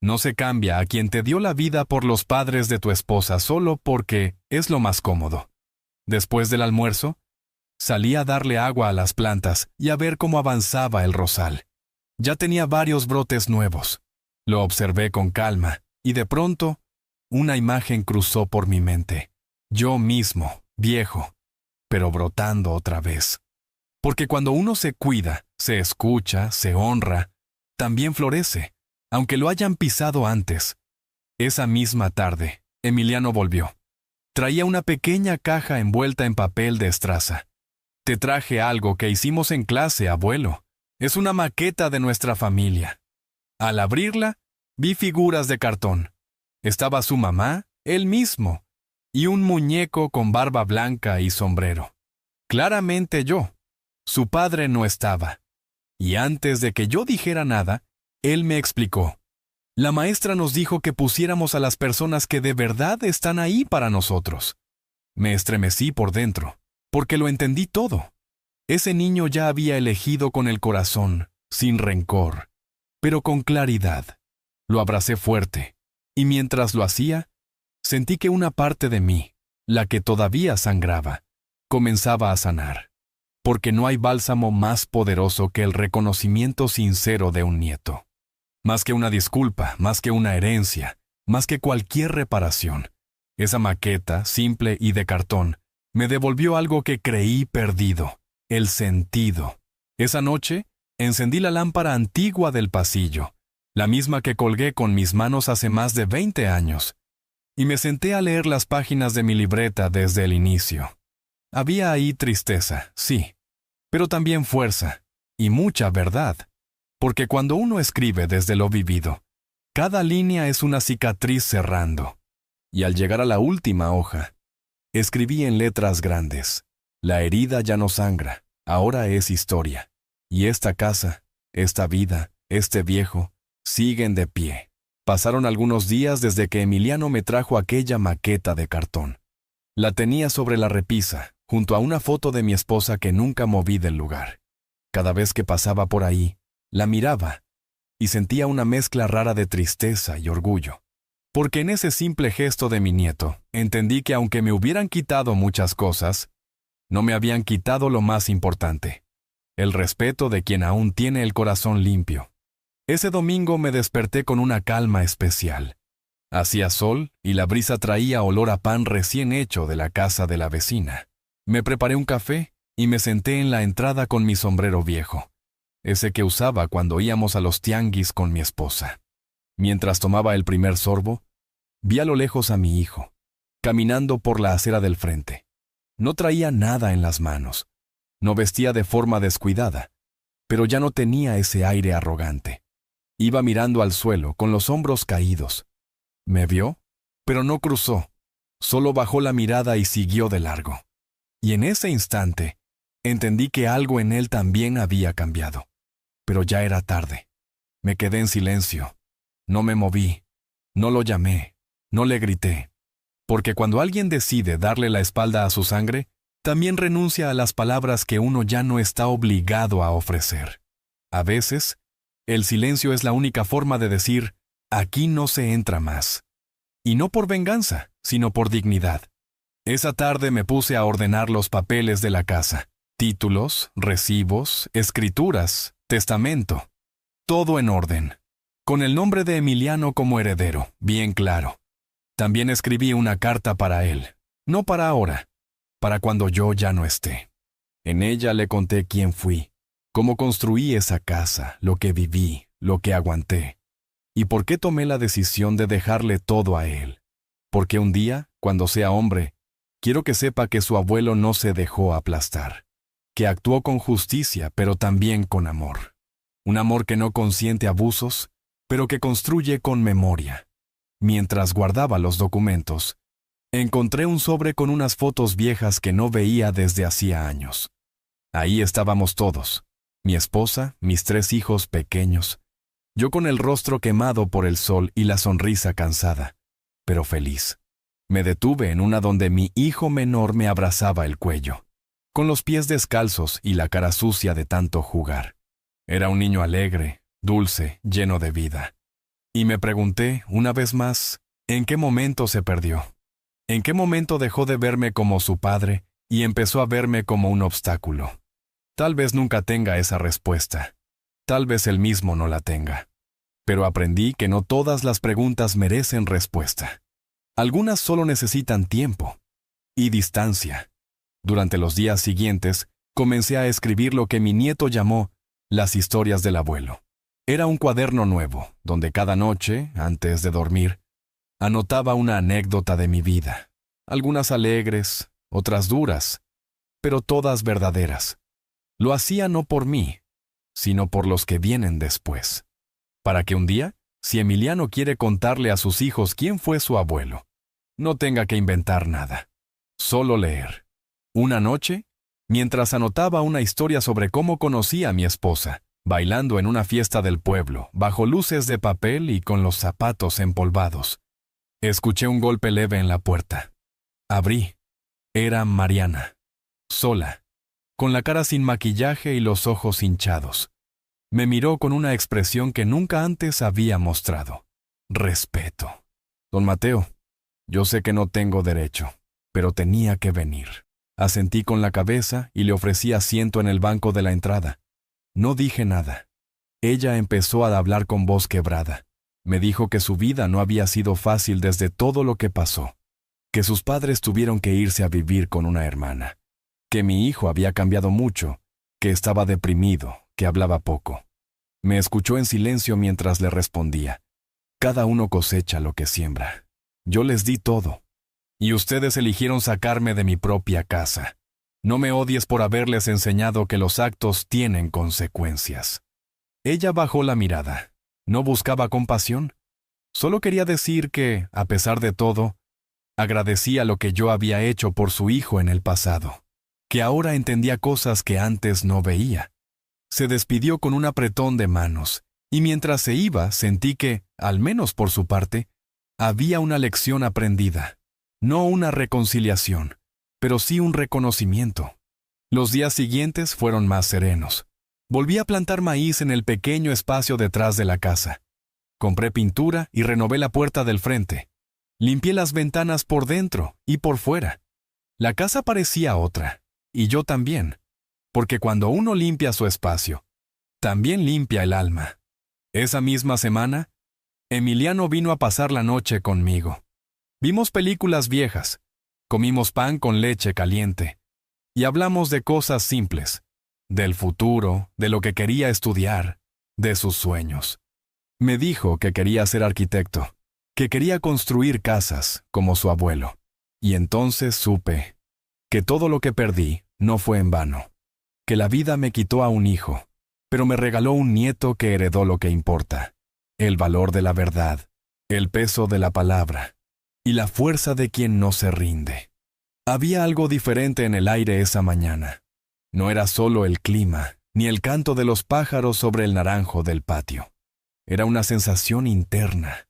No se cambia a quien te dio la vida por los padres de tu esposa solo porque es lo más cómodo. Después del almuerzo, salí a darle agua a las plantas y a ver cómo avanzaba el rosal. Ya tenía varios brotes nuevos. Lo observé con calma y de pronto, una imagen cruzó por mi mente. Yo mismo, viejo, pero brotando otra vez. Porque cuando uno se cuida, se escucha, se honra, también florece, aunque lo hayan pisado antes. Esa misma tarde, Emiliano volvió. Traía una pequeña caja envuelta en papel de estraza. Te traje algo que hicimos en clase, abuelo. Es una maqueta de nuestra familia. Al abrirla, vi figuras de cartón. Estaba su mamá, él mismo, y un muñeco con barba blanca y sombrero. Claramente yo. Su padre no estaba. Y antes de que yo dijera nada, él me explicó. La maestra nos dijo que pusiéramos a las personas que de verdad están ahí para nosotros. Me estremecí por dentro, porque lo entendí todo. Ese niño ya había elegido con el corazón, sin rencor, pero con claridad. Lo abracé fuerte, y mientras lo hacía, sentí que una parte de mí, la que todavía sangraba, comenzaba a sanar. Porque no hay bálsamo más poderoso que el reconocimiento sincero de un nieto. Más que una disculpa, más que una herencia, más que cualquier reparación. Esa maqueta, simple y de cartón, me devolvió algo que creí perdido, el sentido. Esa noche, encendí la lámpara antigua del pasillo, la misma que colgué con mis manos hace más de 20 años, y me senté a leer las páginas de mi libreta desde el inicio. Había ahí tristeza, sí, pero también fuerza, y mucha verdad. Porque cuando uno escribe desde lo vivido, cada línea es una cicatriz cerrando. Y al llegar a la última hoja, escribí en letras grandes: la herida ya no sangra, ahora es historia. Y esta casa, esta vida, este viejo, siguen de pie. Pasaron algunos días desde que Emiliano me trajo aquella maqueta de cartón. La tenía sobre la repisa, junto a una foto de mi esposa que nunca moví del lugar. Cada vez que pasaba por ahí, la miraba y sentía una mezcla rara de tristeza y orgullo. Porque en ese simple gesto de mi nieto, entendí que aunque me hubieran quitado muchas cosas, no me habían quitado lo más importante: el respeto de quien aún tiene el corazón limpio. Ese domingo me desperté con una calma especial. Hacía sol y la brisa traía olor a pan recién hecho de la casa de la vecina. Me preparé un café y me senté en la entrada con mi sombrero viejo, ese que usaba cuando íbamos a los tianguis con mi esposa. Mientras tomaba el primer sorbo, vi a lo lejos a mi hijo, caminando por la acera del frente. No traía nada en las manos, no vestía de forma descuidada, pero ya no tenía ese aire arrogante. Iba mirando al suelo, con los hombros caídos. Me vio, pero no cruzó, solo bajó la mirada y siguió de largo. Y en ese instante, entendí que algo en él también había cambiado. Pero ya era tarde. Me quedé en silencio. No me moví. No lo llamé. No le grité. Porque cuando alguien decide darle la espalda a su sangre, también renuncia a las palabras que uno ya no está obligado a ofrecer. A veces, el silencio es la única forma de decir, aquí no se entra más. Y no por venganza, sino por dignidad. Esa tarde me puse a ordenar los papeles de la casa. Títulos, recibos, escrituras, testamento. Todo en orden. Con el nombre de Emiliano como heredero, bien claro. También escribí una carta para él. No para ahora, para cuando yo ya no esté. En ella le conté quién fui, cómo construí esa casa, lo que viví, lo que aguanté. Y por qué tomé la decisión de dejarle todo a él. Porque un día, cuando sea hombre, quiero que sepa que su abuelo no se dejó aplastar. Que actuó con justicia, pero también con amor. Un amor que no consiente abusos, pero que construye con memoria. Mientras guardaba los documentos, encontré un sobre con unas fotos viejas que no veía desde hacía años. Ahí estábamos todos, mi esposa, mis 3 hijos pequeños, yo con el rostro quemado por el sol y la sonrisa cansada, pero feliz. Me detuve en una donde mi hijo menor me abrazaba el cuello, con los pies descalzos y la cara sucia de tanto jugar. Era un niño alegre, dulce, lleno de vida. Y me pregunté, una vez más, ¿en qué momento se perdió? ¿En qué momento dejó de verme como su padre y empezó a verme como un obstáculo? Tal vez nunca tenga esa respuesta. Tal vez él mismo no la tenga. Pero aprendí que no todas las preguntas merecen respuesta. Algunas solo necesitan tiempo y distancia. Durante los días siguientes, comencé a escribir lo que mi nieto llamó las historias del abuelo. Era un cuaderno nuevo, donde cada noche, antes de dormir, anotaba una anécdota de mi vida. Algunas alegres, otras duras, pero todas verdaderas. Lo hacía no por mí, sino por los que vienen después. Para que un día, si Emiliano quiere contarle a sus hijos quién fue su abuelo, no tenga que inventar nada, solo leer. Una noche, mientras anotaba una historia sobre cómo conocí a mi esposa, bailando en una fiesta del pueblo, bajo luces de papel y con los zapatos empolvados, escuché un golpe leve en la puerta. Abrí. Era Mariana, sola, con la cara sin maquillaje y los ojos hinchados. Me miró con una expresión que nunca antes había mostrado. Respeto. Don Mateo, yo sé que no tengo derecho, pero tenía que venir. Asentí con la cabeza y le ofrecí asiento en el banco de la entrada. No dije nada. Ella empezó a hablar con voz quebrada. Me dijo que su vida no había sido fácil desde todo lo que pasó, que sus padres tuvieron que irse a vivir con una hermana, que mi hijo había cambiado mucho, que estaba deprimido, que hablaba poco. Me escuchó en silencio mientras le respondía. Cada uno cosecha lo que siembra. Yo les di todo. Y ustedes eligieron sacarme de mi propia casa. No me odies por haberles enseñado que los actos tienen consecuencias. Ella bajó la mirada. No buscaba compasión. Solo quería decir que, a pesar de todo, agradecía lo que yo había hecho por su hijo en el pasado, que ahora entendía cosas que antes no veía. Se despidió con un apretón de manos, y mientras se iba sentí que, al menos por su parte, había una lección aprendida. No una reconciliación, pero sí un reconocimiento. Los días siguientes fueron más serenos. Volví a plantar maíz en el pequeño espacio detrás de la casa. Compré pintura y renové la puerta del frente. Limpié las ventanas por dentro y por fuera. La casa parecía otra, y yo también, porque cuando uno limpia su espacio, también limpia el alma. Esa misma semana, Emiliano vino a pasar la noche conmigo. Vimos películas viejas, comimos pan con leche caliente, y hablamos de cosas simples, del futuro, de lo que quería estudiar, de sus sueños. Me dijo que quería ser arquitecto, que quería construir casas, como su abuelo. Y entonces supe que todo lo que perdí no fue en vano, que la vida me quitó a un hijo, pero me regaló un nieto que heredó lo que importa, el valor de la verdad, el peso de la palabra, y la fuerza de quien no se rinde. Había algo diferente en el aire esa mañana. No era solo el clima, ni el canto de los pájaros sobre el naranjo del patio. Era una sensación interna,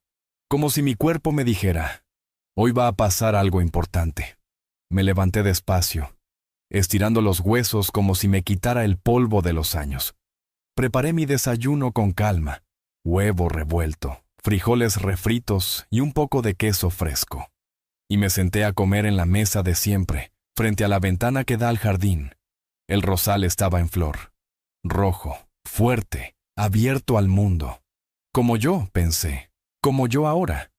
como si mi cuerpo me dijera, hoy va a pasar algo importante. Me levanté despacio, estirando los huesos como si me quitara el polvo de los años. Preparé mi desayuno con calma: huevo revuelto, frijoles refritos y un poco de queso fresco. Y me senté a comer en la mesa de siempre, frente a la ventana que da al jardín. El rosal estaba en flor, rojo, fuerte, abierto al mundo. Como yo, pensé, como yo ahora.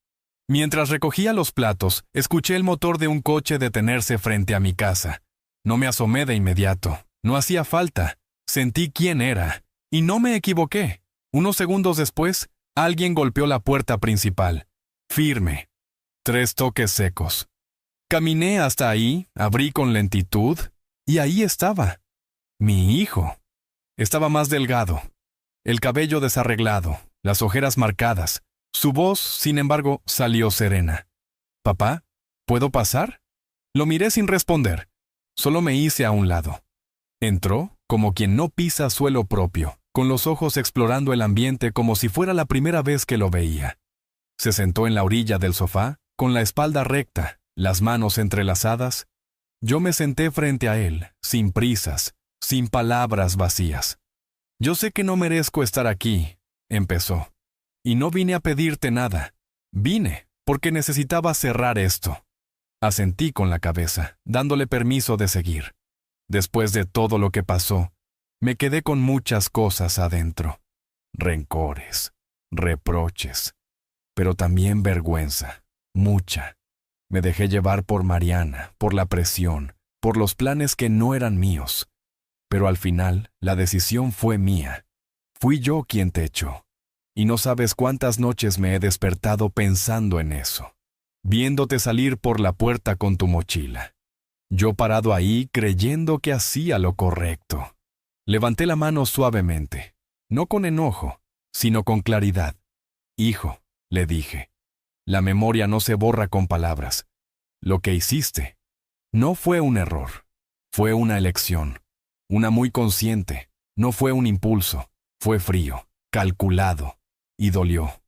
Mientras recogía los platos, escuché el motor de un coche detenerse frente a mi casa. No me asomé de inmediato, no hacía falta. Sentí quién era, y no me equivoqué. Unos segundos después, alguien golpeó la puerta principal. Firme. 3 toques secos. Caminé hasta ahí, abrí con lentitud, y ahí estaba. Mi hijo. Estaba más delgado, el cabello desarreglado, las ojeras marcadas. Su voz, sin embargo, salió serena. «¿Papá? ¿Puedo pasar?» Lo miré sin responder. Solo me hice a un lado. Entró como quien no pisa suelo propio, con los ojos explorando el ambiente como si fuera la primera vez que lo veía. Se sentó en la orilla del sofá, con la espalda recta, las manos entrelazadas. Yo me senté frente a él, sin prisas, sin palabras vacías. «Yo sé que no merezco estar aquí», empezó. «Y no vine a pedirte nada. Vine porque necesitaba cerrar esto». Asentí con la cabeza, dándole permiso de seguir. Después de todo lo que pasó, me quedé con muchas cosas adentro. Rencores, reproches, pero también vergüenza, mucha. Me dejé llevar por Mariana, por la presión, por los planes que no eran míos. Pero al final, la decisión fue mía. Fui yo quien te echó. Y no sabes cuántas noches me he despertado pensando en eso, viéndote salir por la puerta con tu mochila. Yo parado ahí creyendo que hacía lo correcto. Levanté la mano suavemente, no con enojo, sino con claridad. «Hijo», le dije, «la memoria no se borra con palabras. Lo que hiciste no fue un error, fue una elección, una muy consciente, no fue un impulso, fue frío, calculado. Y dolió,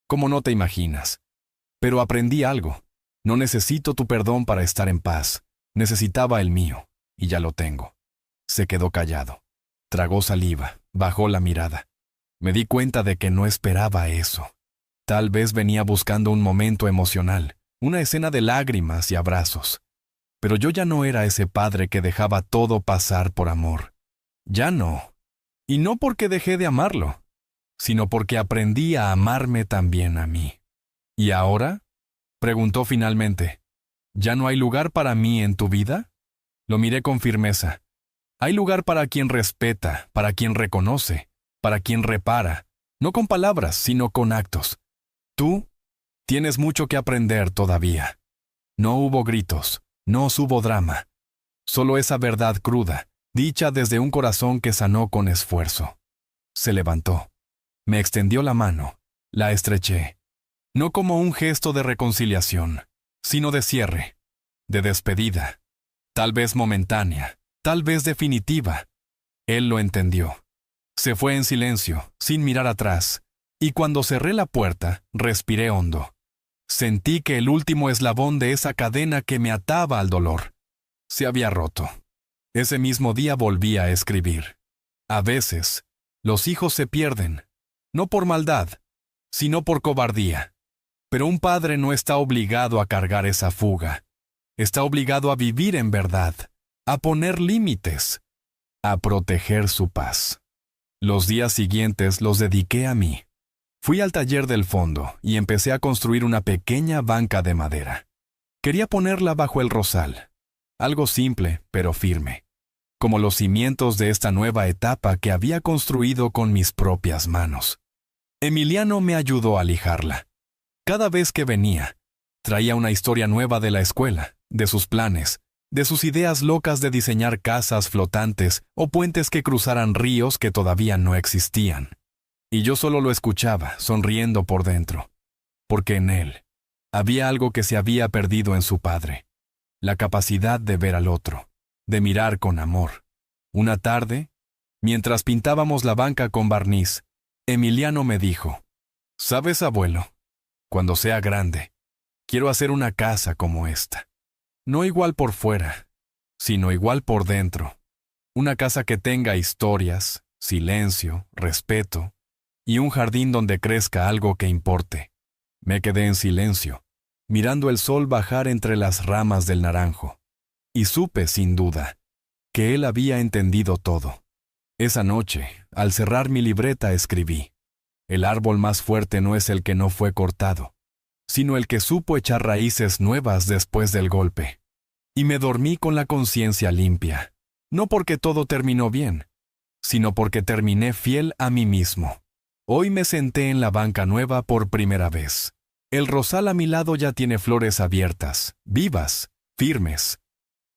como no te imaginas. Pero aprendí algo. No necesito tu perdón para estar en paz. Necesitaba el mío, y ya lo tengo». Se quedó callado. Tragó saliva, bajó la mirada. Me di cuenta de que no esperaba eso. Tal vez venía buscando un momento emocional, una escena de lágrimas y abrazos. Pero yo ya no era ese padre que dejaba todo pasar por amor. Ya no. Y no porque dejé de amarlo, sino porque aprendí a amarme también a mí. «¿Y ahora?», preguntó finalmente. «¿Ya no hay lugar para mí en tu vida?». Lo miré con firmeza. Hay lugar para quien respeta, para quien reconoce, para quien repara, no con palabras, sino con actos. Tú tienes mucho que aprender todavía. No hubo gritos, no hubo drama, solo esa verdad cruda, dicha desde un corazón que sanó con esfuerzo. Se levantó. Me extendió la mano, la estreché, no como un gesto de reconciliación, sino de cierre, de despedida, tal vez momentánea, tal vez definitiva. Él lo entendió. Se fue en silencio, sin mirar atrás, y cuando cerré la puerta, respiré hondo. Sentí que el último eslabón de esa cadena que me ataba al dolor se había roto. Ese mismo día volví a escribir. A veces, los hijos se pierden, no por maldad, sino por cobardía. Pero un padre no está obligado a cargar esa fuga. Está obligado a vivir en verdad, a poner límites, a proteger su paz. Los días siguientes los dediqué a mí. Fui al taller del fondo y empecé a construir una pequeña banca de madera. Quería ponerla bajo el rosal. Algo simple, pero firme, como los cimientos de esta nueva etapa que había construido con mis propias manos. Emiliano me ayudó a lijarla. Cada vez que venía, traía una historia nueva de la escuela, de sus planes, de sus ideas locas de diseñar casas flotantes o puentes que cruzaran ríos que todavía no existían. Y yo solo lo escuchaba, sonriendo por dentro, porque en él había algo que se había perdido en su padre, la capacidad de ver al otro, de mirar con amor. Una tarde, mientras pintábamos la banca con barniz, Emiliano me dijo: «¿Sabes, abuelo? Cuando sea grande, quiero hacer una casa como esta. No igual por fuera, sino igual por dentro. Una casa que tenga historias, silencio, respeto, y un jardín donde crezca algo que importe. Me quedé en silencio, mirando el sol bajar entre las ramas del naranjo, y supe, sin duda, que él había entendido todo. Esa noche, al cerrar mi libreta, escribí: el árbol más fuerte no es el que no fue cortado, sino el que supo echar raíces nuevas después del golpe. Y me dormí con la conciencia limpia, no porque todo terminó bien, sino porque terminé fiel a mí mismo. Hoy me senté en la banca nueva por primera vez. El rosal a mi lado ya tiene flores abiertas, vivas, firmes.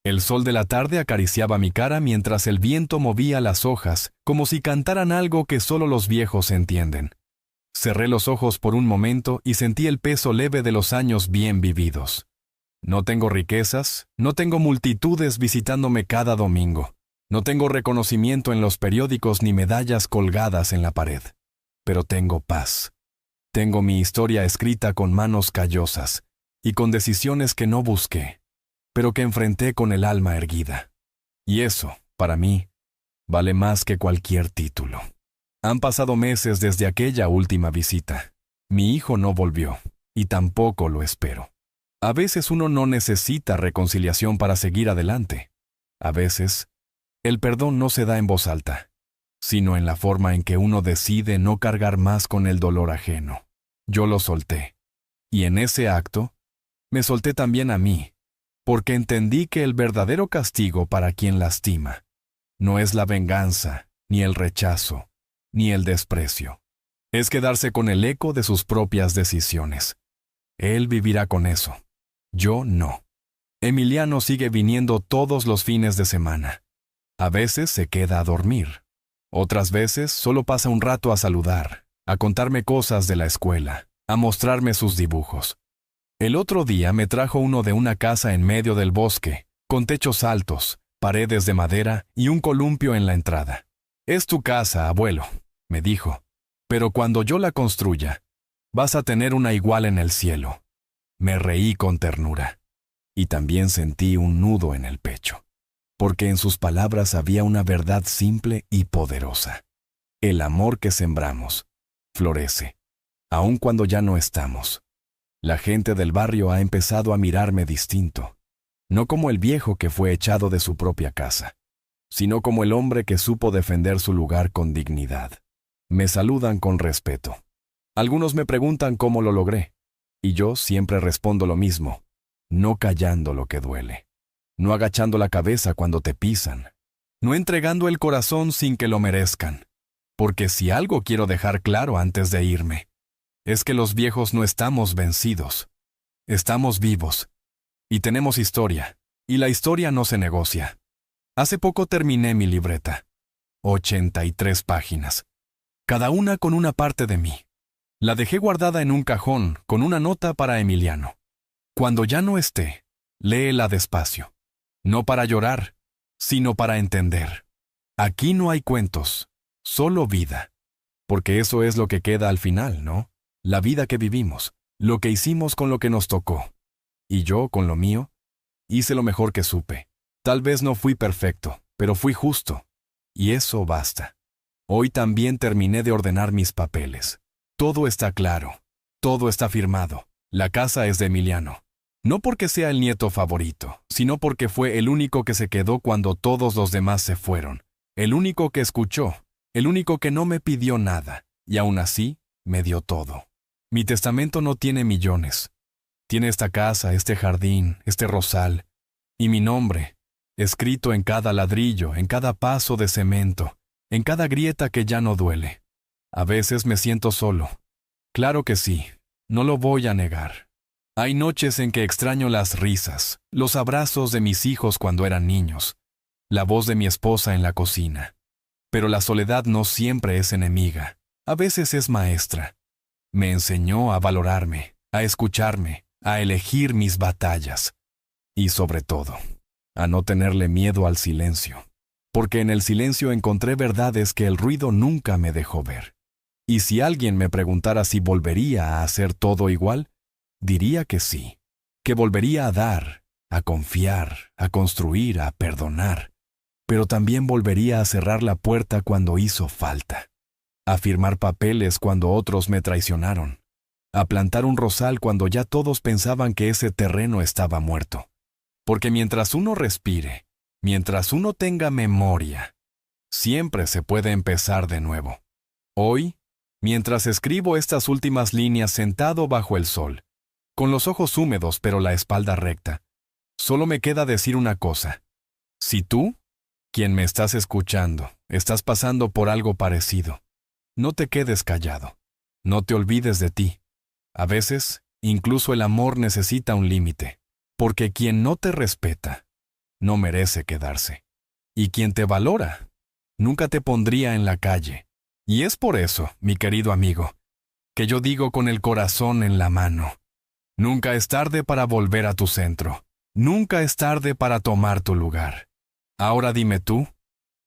El sol de la tarde acariciaba mi cara mientras el viento movía las hojas, como si cantaran algo que solo los viejos entienden. Cerré los ojos por un momento y sentí el peso leve de los años bien vividos. No tengo riquezas, no tengo multitudes visitándome cada domingo, no tengo reconocimiento en los periódicos ni medallas colgadas en la pared, pero tengo paz. Tengo mi historia escrita con manos callosas y con decisiones que no busqué, pero que enfrenté con el alma erguida. Y eso, para mí, vale más que cualquier título. Han pasado meses desde aquella última visita. Mi hijo no volvió, y tampoco lo espero. A veces uno no necesita reconciliación para seguir adelante. A veces, el perdón no se da en voz alta, sino en la forma en que uno decide no cargar más con el dolor ajeno. Yo lo solté. Y en ese acto, me solté también a mí, porque entendí que el verdadero castigo para quien lastima no es la venganza, ni el rechazo, ni el desprecio. Es quedarse con el eco de sus propias decisiones. Él vivirá con eso. Yo no. Emiliano sigue viniendo todos los fines de semana. A veces se queda a dormir. Otras veces solo pasa un rato a saludar, a contarme cosas de la escuela, a mostrarme sus dibujos. El otro día me trajo uno de una casa en medio del bosque, con techos altos, paredes de madera y un columpio en la entrada. «Es tu casa, abuelo», me dijo, «pero cuando yo la construya, vas a tener una igual en el cielo». Me reí con ternura, y también sentí un nudo en el pecho, porque en sus palabras había una verdad simple y poderosa. El amor que sembramos florece, aun cuando ya no estamos. La gente del barrio ha empezado a mirarme distinto, no como el viejo que fue echado de su propia casa, sino como el hombre que supo defender su lugar con dignidad. Me saludan con respeto. Algunos me preguntan cómo lo logré, y yo siempre respondo lo mismo: no callando lo que duele, no agachando la cabeza cuando te pisan, no entregando el corazón sin que lo merezcan. Porque si algo quiero dejar claro antes de irme, es que los viejos no estamos vencidos. Estamos vivos, y tenemos historia, y la historia no se negocia. Hace poco terminé mi libreta. 83 páginas, cada una con una parte de mí. La dejé guardada en un cajón con una nota para Emiliano. Cuando ya no esté, léela despacio. No para llorar, sino para entender. Aquí no hay cuentos, solo vida. Porque eso es lo que queda al final, ¿no? La vida que vivimos, lo que hicimos con lo que nos tocó. Y yo, con lo mío, hice lo mejor que supe. Tal vez no fui perfecto, pero fui justo. Y eso basta. Hoy también terminé de ordenar mis papeles. Todo está claro, todo está firmado. La casa es de Emiliano. No porque sea el nieto favorito, sino porque fue el único que se quedó cuando todos los demás se fueron. El único que escuchó, el único que no me pidió nada, y aún así me dio todo. Mi testamento no tiene millones. Tiene esta casa, este jardín, este rosal, y mi nombre, escrito en cada ladrillo, en cada paso de cemento, en cada grieta que ya no duele. A veces me siento solo. Claro que sí, no lo voy a negar. Hay noches en que extraño las risas, los abrazos de mis hijos cuando eran niños, la voz de mi esposa en la cocina. Pero la soledad no siempre es enemiga, a veces es maestra. Me enseñó a valorarme, a escucharme, a elegir mis batallas. Y sobre todo, a no tenerle miedo al silencio. Porque en el silencio encontré verdades que el ruido nunca me dejó ver. Y si alguien me preguntara si volvería a hacer todo igual, diría que sí, que volvería a dar, a confiar, a construir, a perdonar. pero también volvería a cerrar la puerta cuando hizo falta, a firmar papeles cuando otros me traicionaron, a plantar un rosal cuando ya todos pensaban que ese terreno estaba muerto. Porque mientras uno respire, mientras uno tenga memoria, siempre se puede empezar de nuevo. Hoy, mientras escribo estas últimas líneas sentado bajo el sol, con los ojos húmedos pero la espalda recta, solo me queda decir una cosa. Si tú, quien me estás escuchando, estás pasando por algo parecido, no te quedes callado. No te olvides de ti. A veces, incluso el amor necesita un límite, porque quien no te respeta, no merece quedarse. Y quien te valora, nunca te pondría en la calle. Y es por eso, mi querido amigo, que yo digo con el corazón en la mano, nunca es tarde para volver a tu centro. Nunca es tarde para tomar tu lugar. Ahora dime tú,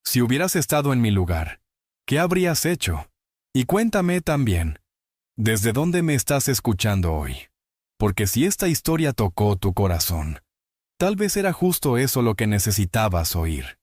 si hubieras estado en mi lugar, ¿qué habrías hecho? Y cuéntame también, ¿desde dónde me estás escuchando hoy? Porque si esta historia tocó tu corazón, tal vez era justo eso lo que necesitabas oír.